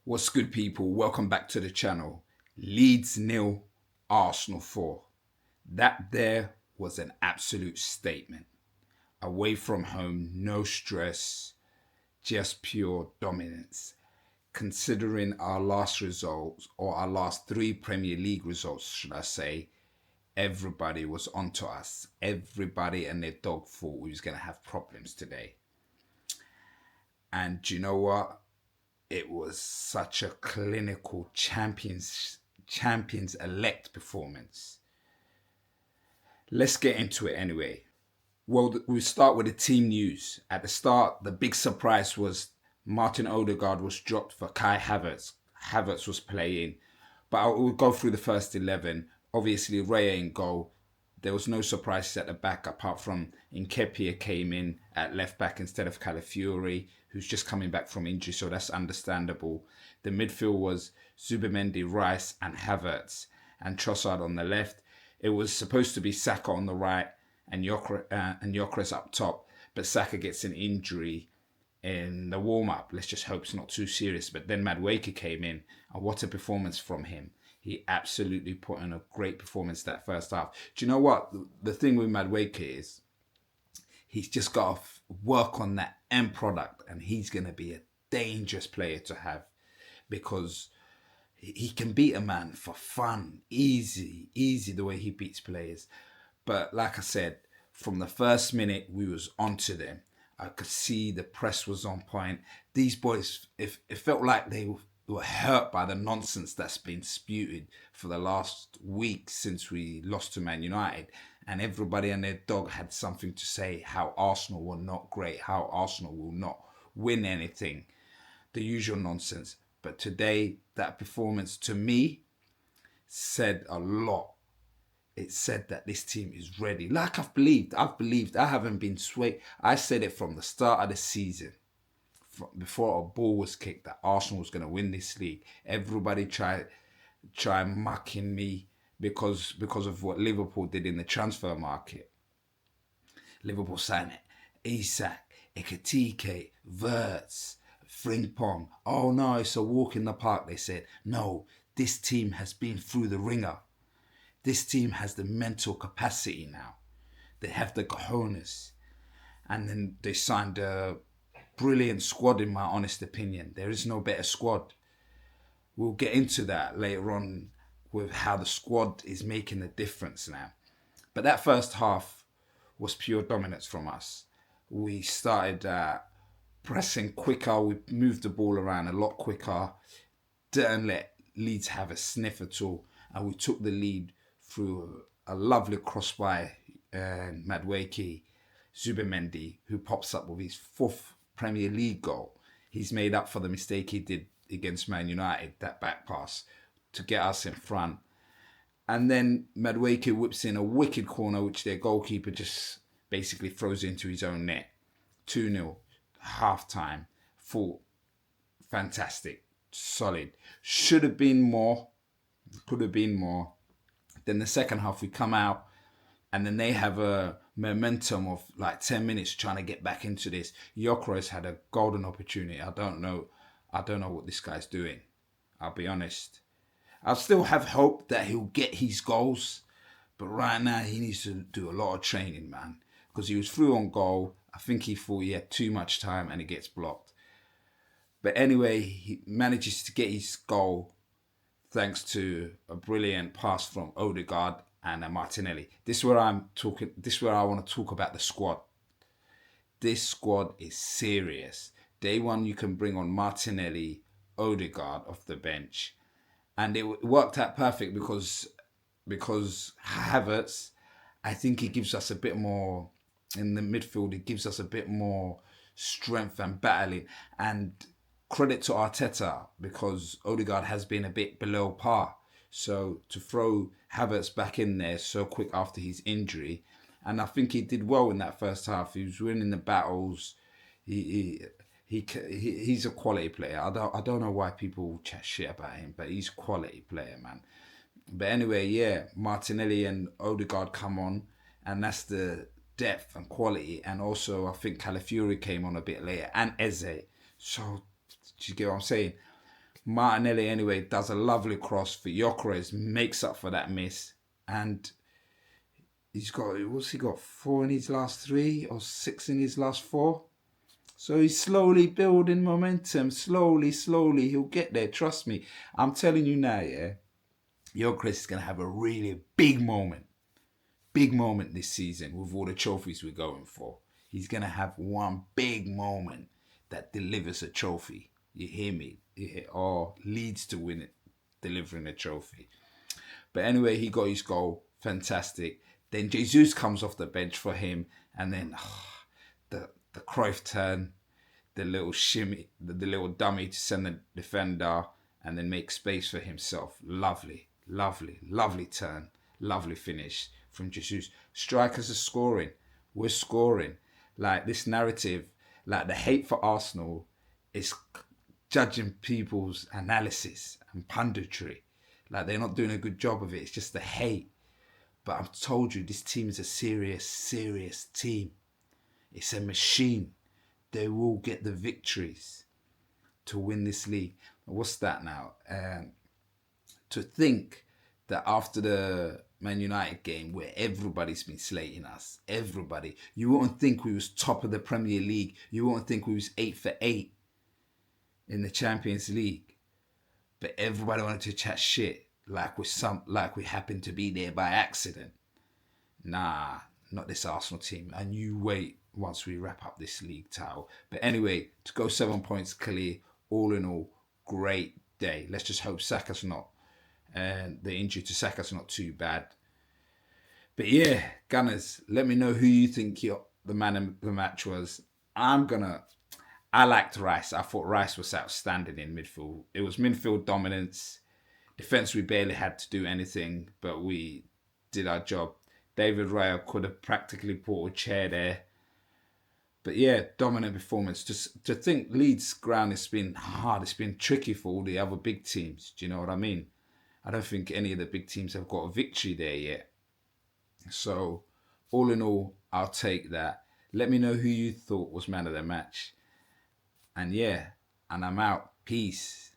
What's good, people? Welcome back to the channel. Leeds nil, Arsenal 4. That there was an absolute statement. Away from home, no stress, just pure dominance. Considering our last results, or our last three Premier League results, should I say, everybody was onto us. Everybody and their dog thought we was going to have problems today. And do you know what? It was such a clinical champions elect performance. Let's get into it anyway. Well, we start with the team news. At the start, the big surprise was Martin Odegaard was dropped for Kai Havertz. Havertz was playing, but I will go through the first 11. Obviously, Raya in goal. There was no surprises at the back apart from Nketiah came in at left back instead of Calafiori, who's just coming back from injury, so that's understandable. The midfield was Zubimendi, Rice and Havertz, and Trossard on the left. It was supposed to be Saka on the right and Gyökeres up top, but Saka gets an injury in the warm-up. Let's just hope it's not too serious. But then Madueke came in, and what a performance from him. He absolutely put in a great performance that first half. Do you know what? The thing with Madueke is he's just got to work on that end product, and he's going to be a dangerous player to have because he can beat a man for fun, easy the way he beats players. But like I said, from the first minute, we was onto them. I could see the press was on point. These boys, it felt like they were hurt by the nonsense that's been spewed for the last week since we lost to Man United. And everybody and their dog had something to say how Arsenal were not great, how Arsenal will not win anything. The usual nonsense. But today, that performance to me said a lot. It said that this team is ready. Like I've believed. I haven't been swayed. I said it from the start of the season, before a ball was kicked, that Arsenal was going to win this league. Everybody try mucking me because of what Liverpool did in the transfer market. Liverpool signed Isak, Ekitike, Wirtz, Frimpong. Oh no, it's a walk in the park. They said, no, this team has been through the ringer. This team has the mental capacity now. They have the cojones. And then they signed a brilliant squad, in my honest opinion. There is no better squad. We'll get into that later on with how the squad is making a difference now. But that first half was pure dominance from us. We started pressing quicker. We moved the ball around a lot quicker. Didn't let Leeds have a sniff at all. And we took the lead through a lovely cross by Madueke, Zubimendi, who pops up with his fourth Premier League goal. He's made up for the mistake he did against Man United, that back pass, to get us in front. And then Madueke whips in a wicked corner, which their goalkeeper just basically throws into his own net. 2-0, half-time, full, fantastic, solid. Should have been more, could have been more. Then the second half, we come out, and then they have a momentum of like 10 minutes trying to get back into this. Gyökeres had a golden opportunity. I don't know what this guy's doing. I'll be honest. I still have hope that he'll get his goals, but right now he needs to do a lot of training, man, because he was through on goal. I think he thought he had too much time and it gets blocked. But anyway, he manages to get his goal thanks to a brilliant pass from Odegaard and Martinelli. This is where I want to talk about the squad. This squad is serious. Day one, you can bring on Martinelli, Odegaard off the bench, and it worked out perfect because Havertz, I think he gives us a bit more in the midfield. It gives us a bit more strength and battling. And credit to Arteta, because Odegaard has been a bit below par. So to throw Havertz back in there so quick after his injury, and I think he did well in that first half. He was winning the battles. He's a quality player. I don't know why people chat shit about him, but he's a quality player, man. But anyway, yeah, Martinelli and Odegaard come on, and that's the depth and quality. And also, I think Calafiori came on a bit later, and Eze. So, do you get what I'm saying? Martinelli, anyway, does a lovely cross for Gyökeres, makes up for that miss. And what's he got? 4 in his last 3 or 6 in his last 4? So he's slowly building momentum. Slowly, he'll get there. Trust me. I'm telling you now, yeah. Gyökeres is going to have a really big moment this season with all the trophies we're going for. He's going to have one big moment that delivers a trophy. You hear me? Or leads to win it, delivering a trophy. But anyway, he got his goal. Fantastic. Then Jesus comes off the bench for him. And then the Cruyff turn, the little shimmy, the little dummy to send the defender and then make space for himself. Lovely turn. Lovely finish from Jesus. Strikers are scoring. We're scoring. Like this narrative, like the hate for Arsenal is judging people's analysis and punditry. Like they're not doing a good job of it. It's just the hate. But I've told you, this team is a serious team. It's a machine. They will get the victories to win this league. What's that now? To think that after the Man United game where everybody's been slating us, everybody, you wouldn't think we was top of the Premier League. You wouldn't think we was 8 for 8 in the Champions League. But everybody wanted to chat shit like we happened to be there by accident. Nah, not this Arsenal team. And you wait once we wrap up this league title. But anyway, to go 7 points clear, all in all, great day. Let's just hope Saka's not, and the injury to Saka's not too bad. But yeah, Gunners, let me know who you think the man of the match was. I liked Rice. I thought Rice was outstanding in midfield. It was midfield dominance. Defense, we barely had to do anything, but we did our job. David Raya could have practically put a chair there. But yeah, dominant performance. To think Leeds' ground has been hard. It's been tricky for all the other big teams. Do you know what I mean? I don't think any of the big teams have got a victory there yet. So, all in all, I'll take that. Let me know who you thought was man of the match. And yeah, and I'm out. Peace.